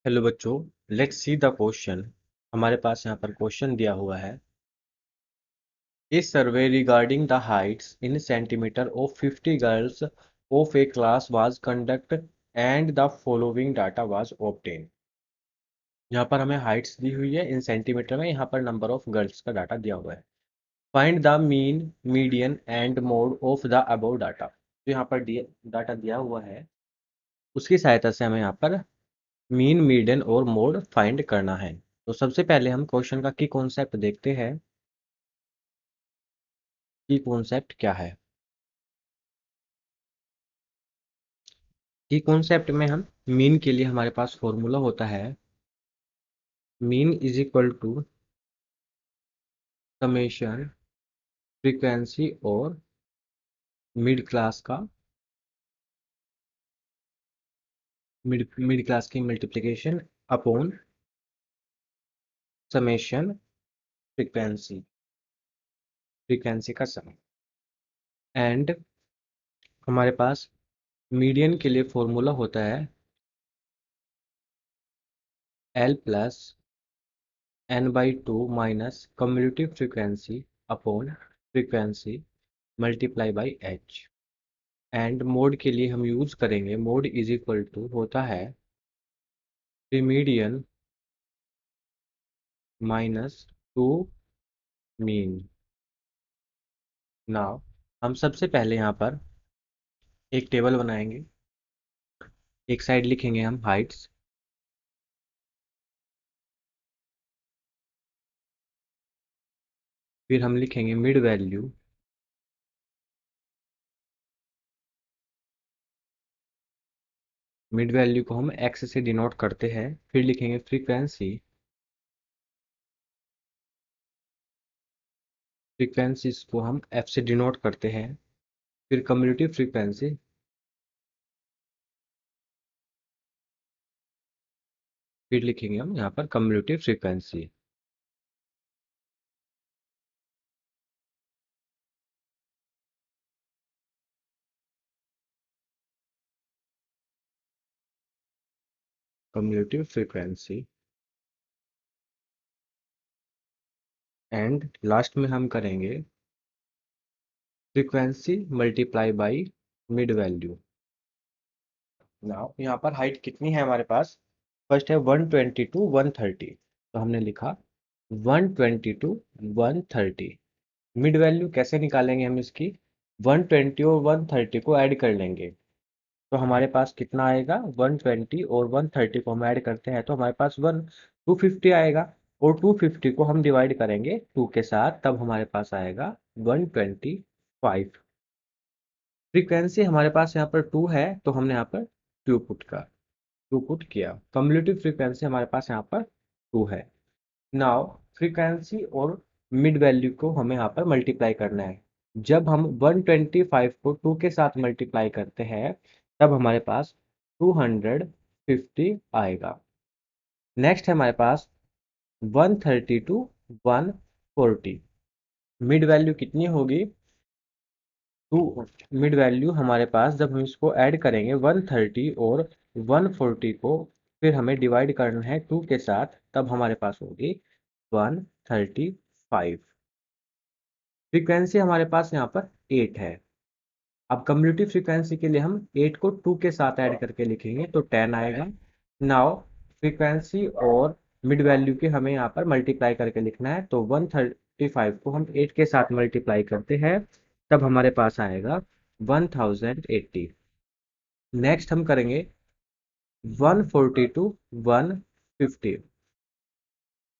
Hello बच्चों, let's see the question. हमारे पास यहाँ पर क्वेश्चन दिया हुआ है। A survey regarding the heights in centimetre of 50 girls of a class was conduct and the following data was obtain. यहाँ पर हमें हाइट्स दी हुई है इन सेंटीमीटर में, यहाँ पर नंबर ऑफ गर्ल्स का डाटा दिया हुआ है। Find the mean, median and mode of the above data. तो यहाँ पर डाटा दिया हुआ है, उसकी सहायता से हमें यहाँ पर मीन, मीडियन और मोड फाइंड करना है। तो सबसे पहले हम क्वेश्चन का की कॉन्सेप्ट देखते हैं। की कॉन्सेप्ट क्या है? की कॉन्सेप्ट में हम मीन के लिए हमारे पास फॉर्मूला होता है, mean is equal to summation frequency और मिड क्लास का मिड क्लास की multiplication upon summation frequency, frequency का सम। एंड हमारे पास मीडियन के लिए फॉर्मूला होता है L plus N by two minus commutative frequency upon frequency multiply by H. And mode के लिए हम यूज करेंगे, मोड इज इक्वल टू होता है median minus two mean. Now हम सबसे पहले यहाँ पर एक टेबल बनाएंगे। एक साइड लिखेंगे हम हाइट्स, फिर हम लिखेंगे मिड वैल्यू, मिड वैल्यू को हम एक्स से डिनोट करते हैं। फिर लिखेंगे फ्रीक्वेंसी, फ्रीक्वेंसीज को हम एफ से डिनोट करते हैं। फिर कम्यूटेटिव फ्रीक्वेंसी, फिर लिखेंगे हम यहाँ पर commutative frequency. Commutative frequency and last में हम करेंगे frequency multiply by mid value. Now यहाँ पर हाइट कितनी है हमारे पास? फर्स्ट है 120 टू 130, तो हमने लिखा 120 टू 130। मिड वैल्यू कैसे निकालेंगे हम इसकी? 120 और 130 को ऐड कर लेंगे, तो हमारे पास कितना आएगा? 120 और 130 को हम ऐड करते हैं तो हमारे पास 250 आएगा। और 250 को हम डिवाइड करेंगे 2 के साथ, तब हमारे पास आएगा 125। फ्रीक्वेंसी हमारे पास यहाँ पर 2 है, तो हमने यहाँ पर 2 पुट किया। कम्युलेटिव फ्रीक्वेंसी हमारे पास यहाँ पर 2 है। नाउ फ्रीक्वेंसी और मिड वैल्यू को हमें यहाँ पर मल्टीप्लाई करना है। जब हम 125 को 2 के साथ मल्टीप्लाई करते हैं तब हमारे पास 250 आएगा। नेक्स्ट है हमारे पास 130 टू 140। मिड वैल्यू कितनी होगी? 2 मिड वैल्यू हमारे पास, जब हम इसको ऐड करेंगे 130 और 140 को, फिर हमें डिवाइड करना है 2 के साथ, तब हमारे पास होगी 135। फ्रीक्वेंसी हमारे पास यहाँ पर 8 है। अब कम्यूटेटिव फ्रीक्वेंसी के लिए हम 8 को 2 के साथ ऐड करके लिखेंगे तो 10 आएगा। नाउ फ्रीक्वेंसी और मिड वैल्यू के हमें यहाँ पर मल्टीप्लाई करके लिखना है, तो 135 को हम 8 के साथ मल्टीप्लाई करते हैं, तब हमारे पास आएगा 1080। नेक्स्ट हम करेंगे 140 टू 150।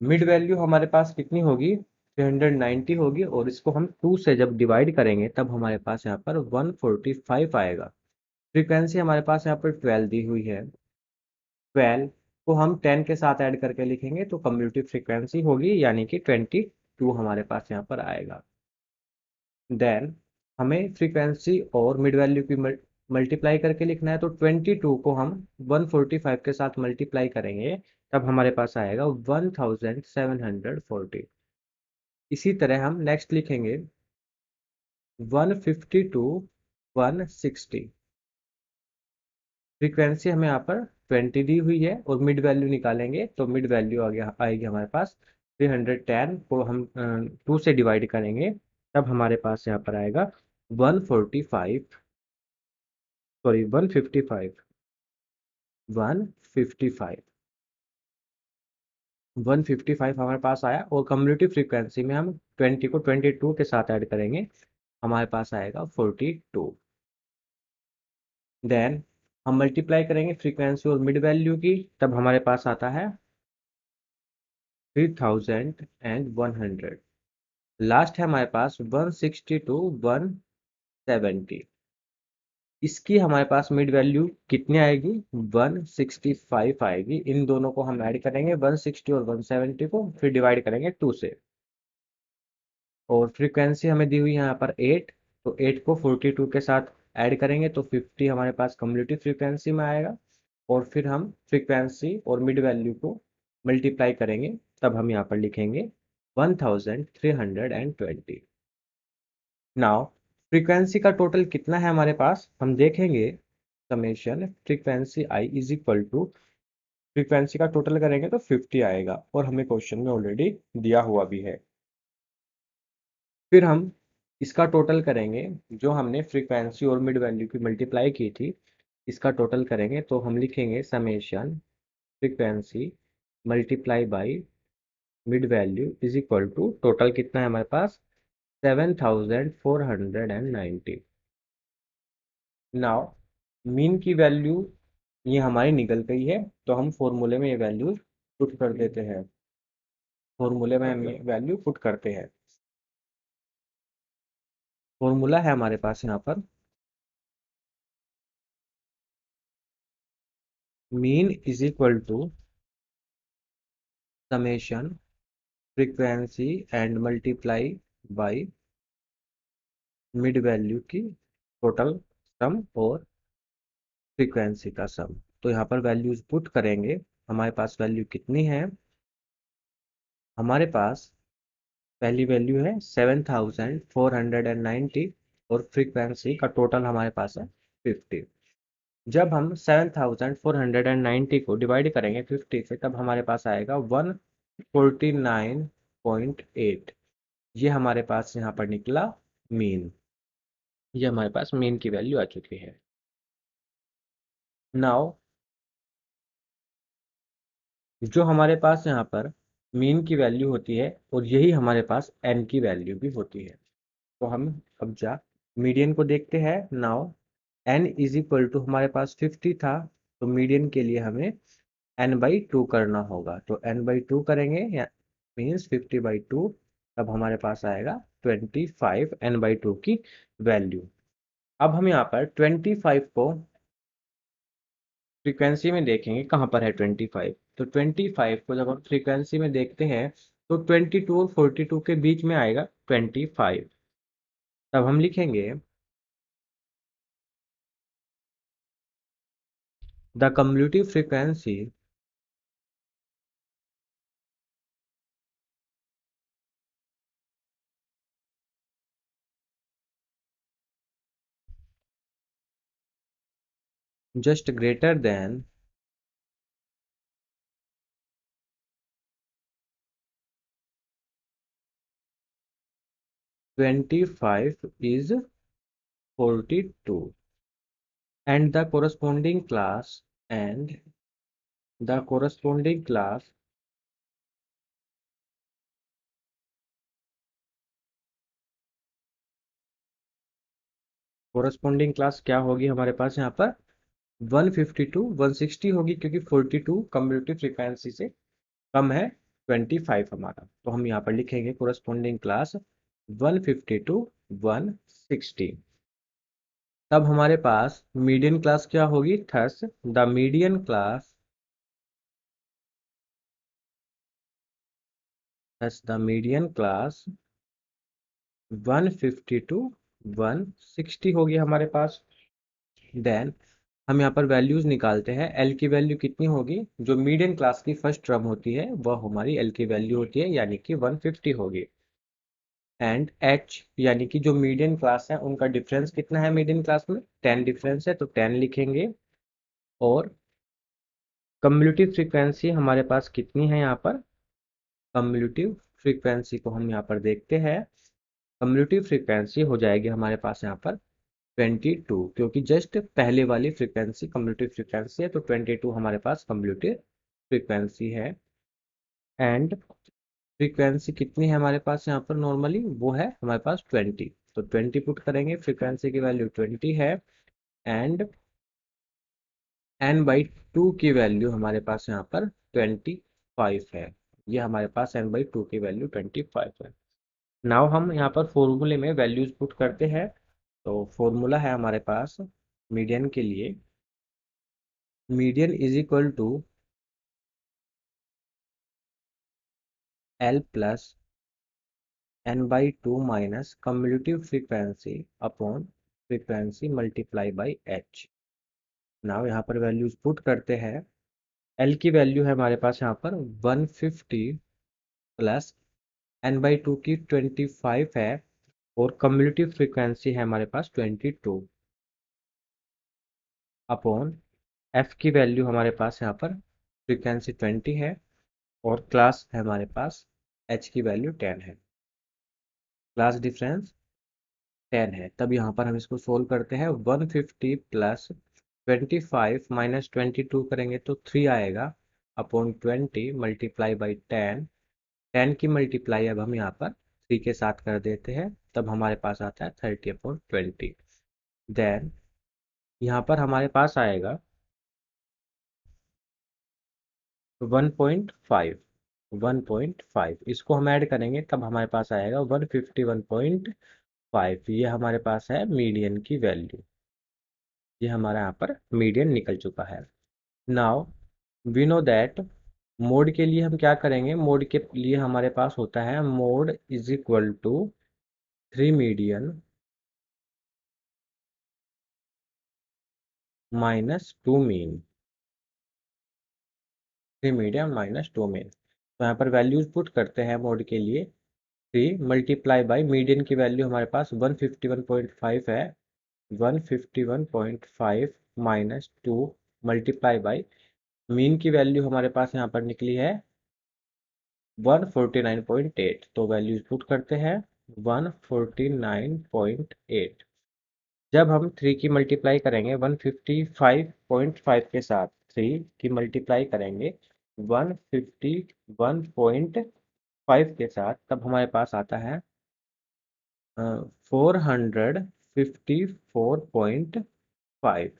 मिड वैल्यू हमारे पास कितनी होगी? 390 होगी, और इसको हम 2 से जब डिवाइड करेंगे तब हमारे पास यहाँ पर 145 आएगा। फ्रीक्वेंसी हमारे पास यहाँ पर 12 दी हुई है। 12 को हम 10 के साथ ऐड करके लिखेंगे तो कम्यूटेटिव फ्रीक्वेंसी होगी, यानी कि 22 हमारे पास यहाँ पर आएगा। देन हमें फ्रीक्वेंसी और मिड वैल्यू की मल्टीप्लाई करके लिखना है, तो 22 को हम 145 के साथ मल्टीप्लाई करेंगे तब हमारे पास आएगा 1740। इसी तरह हम नेक्स्ट लिखेंगे 150 टू 160। फ्रीक्वेंसी हमें यहाँ पर 20 दी हुई है और मिड वैल्यू निकालेंगे तो मिड वैल्यू आएगी हमारे पास 310 को हम 2 से डिवाइड करेंगे, तब हमारे पास यहाँ पर आएगा 145, सॉरी 155, 155, 155 हमारे पास आया। और कम्युलेटिव फ्रीक्वेंसी में हम 20 को 22 के साथ ऐड करेंगे, हमारे पास आएगा 42। देन हम मल्टीप्लाई करेंगे फ्रीक्वेंसी और मिड वैल्यू की, तब हमारे पास आता है 3100। लास्ट है हमारे पास 160 to 170। इसकी हमारे पास मिड वैल्यू कितनी आएगी, 165 आएगी। इन दोनों को हम ऐड करेंगे 160 और 170 को, फिर डिवाइड करेंगे 2 से। और फ्रीक्वेंसी हमें दी हुई है यहाँ पर 8, तो 8 को 42 के साथ ऐड करेंगे तो 50 हमारे पास कम्युलेटिव फ्रीक्वेंसी में आएगा। और फिर हम फ्रीक्वेंसी और मिड वैल्यू को मल्टीप्लाई करेंगे, तब हम यहाँ पर लिखेंगे 1320। नाउ फ्रीक्वेंसी का टोटल कितना है हमारे पास, हम देखेंगे summation frequency I is equal to, फ्रीक्वेंसी का टोटल करेंगे तो 50 आएगा और हमें क्वेश्चन में ऑलरेडी दिया हुआ भी है। फिर हम इसका टोटल करेंगे, जो हमने फ्रीक्वेंसी और मिड वैल्यू की मल्टीप्लाई की थी, इसका टोटल करेंगे तो हम लिखेंगे summation frequency multiply by mid value is equal to, total कितना है हमारे पास 7490। नाउ मीन की वैल्यू ये हमारी निकल गई है, तो हम फॉर्मूले में ये वैल्यू पुट कर देते हैं, फॉर्मूले में हम ये वैल्यू पुट करते हैं। फॉर्मूला है हमारे पास यहाँ पर mean is equal to summation frequency and multiply by mid value की टोटल सम और फ्रीक्वेंसी का सम। तो यहाँ पर वैल्यूज पुट करेंगे, हमारे पास वैल्यू कितनी है, हमारे पास पहली वैल्यू है 7490 और फ्रीक्वेंसी का टोटल हमारे पास है 50। जब हम 7490 को डिवाइड करेंगे 50 से, तब हमारे पास आएगा 149.8। ये हमारे पास यहाँ पर निकला मीन, ये हमारे पास मीन की वैल्यू आ चुकी है। नाउ जो हमारे पास यहाँ पर मीन की वैल्यू होती है और यही हमारे पास एन की वैल्यू भी होती है, तो हम अब जा मीडियन को देखते हैं। Now N is equal to हमारे पास 50 था, तो मीडियन के लिए हमें n/2 करना होगा, तो n/2 करेंगे या मीन्स 50/2, तब हमारे पास आएगा 25 n/2 की वैल्यू। अब हम यहाँ पर 25 को फ्रीक्वेंसी में देखेंगे कहाँ पर है 25, तो 25 को जब हम फ्रीक्वेंसी में देखते हैं तो 22 और 42 के बीच में आएगा 25। तब हम लिखेंगे the cumulative frequency just greater than 25 is 42 and the corresponding class and the corresponding class corresponding class क्या होगी हमारे पास यहाँ पर 152 160 होगी, क्योंकि 42 कम्युलेटिव फ्रीक्वेंसी से कम है 25 हमारा, तो हम यहाँ पर लिखेंगे कोरस्पोंडिंग क्लास 152 160। तब हमारे पास मीडियन क्लास क्या होगी, thus the median class, thus the median class 152 160 होगी हमारे पास। देन हम यहाँ पर वैल्यूज निकालते हैं, एल की वैल्यू कितनी होगी, जो मीडियन क्लास की फर्स्ट टर्म होती है वह हमारी एल की वैल्यू होती है, यानी कि 150 होगी। एंड एच यानी कि जो मीडियन क्लास है उनका डिफरेंस कितना है, मीडियन क्लास में 10 डिफरेंस है, तो 10 लिखेंगे। और कम्युलेटिव फ्रीक्वेंसी हमारे पास कितनी है यहाँ पर। कम्युलेटिव फ्रीक्वेंसी को हम यहाँ पर देखते हैं। कम्युलेटिव फ्रीक्वेंसी हो जाएगी हमारे पास यहाँ पर 22, क्योंकि जस्ट पहले वाली फ्रीक्वेंसी कम्युलेटिव फ्रीक्वेंसी है, तो 22 हमारे पास कम्युलेटिव फ्रीक्वेंसी है। एंड फ्रीक्वेंसी कितनी है हमारे पास यहाँ पर नॉर्मली, वो है हमारे पास 20, तो 20 पुट करेंगे, फ्रीक्वेंसी की वैल्यू 20 है। एंड n/2 की वैल्यू हमारे पास यहाँ पर 25 है। ये हमारे पास n/2 की वैल्यू 25 है। नाउ हम यहाँ पर फॉर्मूले में वैल्यूज पुट करते हैं। तो फॉर्मूला है हमारे पास मीडियन के लिए, median is equal to L plus n/2 minus cumulative frequency upon frequency multiply by h। Now यहाँ पर वैल्यूज पुट करते हैं। L की वैल्यू है हमारे पास यहाँ पर 150 प्लस n/2 की 25 है, और कम्युलेटिव फ्रीक्वेंसी है हमारे पास 22 अपॉन f की वैल्यू हमारे पास यहाँ पर फ्रीक्वेंसी 20 है, और क्लास है हमारे पास h की वैल्यू 10 है। क्लास डिफरेंस 10 है। तब यहाँ पर हम इसको सोल्व करते हैं। 150 प्लस 25 माइनस 22 करेंगे तो 3 आएगा, अपॉन 20 मल्टीप्लाई बाई 10। 10 की मल्टीप्लाई अब हम यहाँ पर 3 के साथ कर देते हैं, तब हमारे पास आता है 30/20। देन यहाँ पर हमारे पास आएगा 1.5। 1.5 इसको हम ऐड करेंगे तब हमारे पास आएगा 151.5। ये हमारे पास है मीडियन की वैल्यू। ये हमारा यहाँ पर मीडियन निकल चुका है। Now we know that mode के लिए हम क्या करेंगे, मोड के लिए हमारे पास होता है mode is equal to 3 median minus 2 mean. 3 median minus 2 mean, तो यहाँ पर वैल्यूज पुट करते हैं मोड के लिए। 3 मल्टीप्लाई बाई मीडियन की वैल्यू हमारे पास 151.5 है। 151.5 माइनस 2 मल्टीप्लाई बाई मीन की वैल्यू हमारे पास यहाँ पर निकली है 149.8। तो वैल्यूज पुट करते हैं 149.8। जब हम 3 की मल्टीप्लाई करेंगे 155.5 के साथ, 3 की मल्टीप्लाई करेंगे 151.5 के साथ, तब हमारे पास आता है 454.5।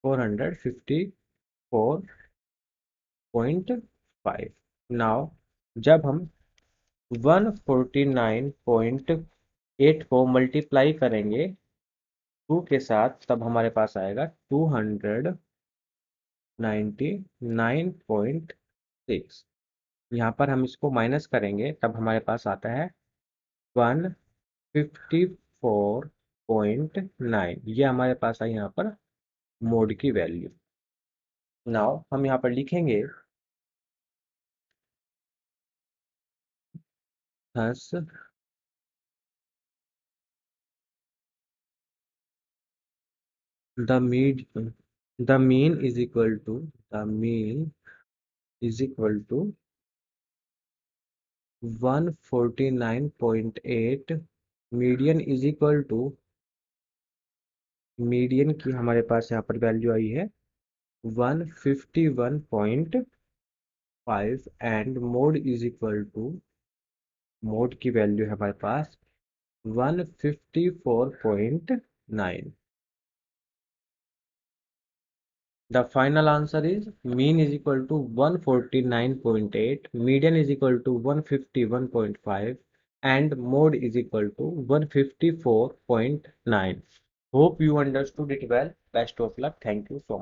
454.5। नाउ जब हम 149.8 को मल्टीप्लाई करेंगे 2 के साथ, तब हमारे पास आएगा 299.6। यहाँ पर हम इसको माइनस करेंगे तब हमारे पास आता है 154.9। ये हमारे पास है यहाँ पर मोड की वैल्यू। नाउ हम यहाँ पर लिखेंगे thus the mean the mean is equal to the mean is equal to 149.8। Median is equal to, median की हमारे पास यहाँ पर वैल्यू आई है 151.5, and mode is equal to, mode की वैल्यू है हमारे पास 154.9। The final answer is mean is equal to 149.8, median is equal to 151.5, and mode is equal to 154.9. Hope you understood it well. Best of luck. Thank you so much.